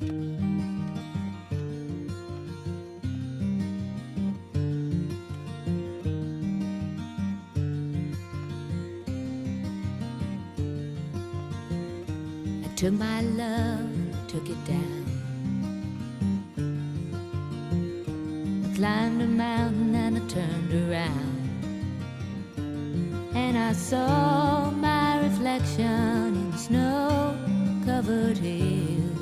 I took my love, took it down. I climbed a mountain and I turned around, and I saw my reflection in snow-covered hills.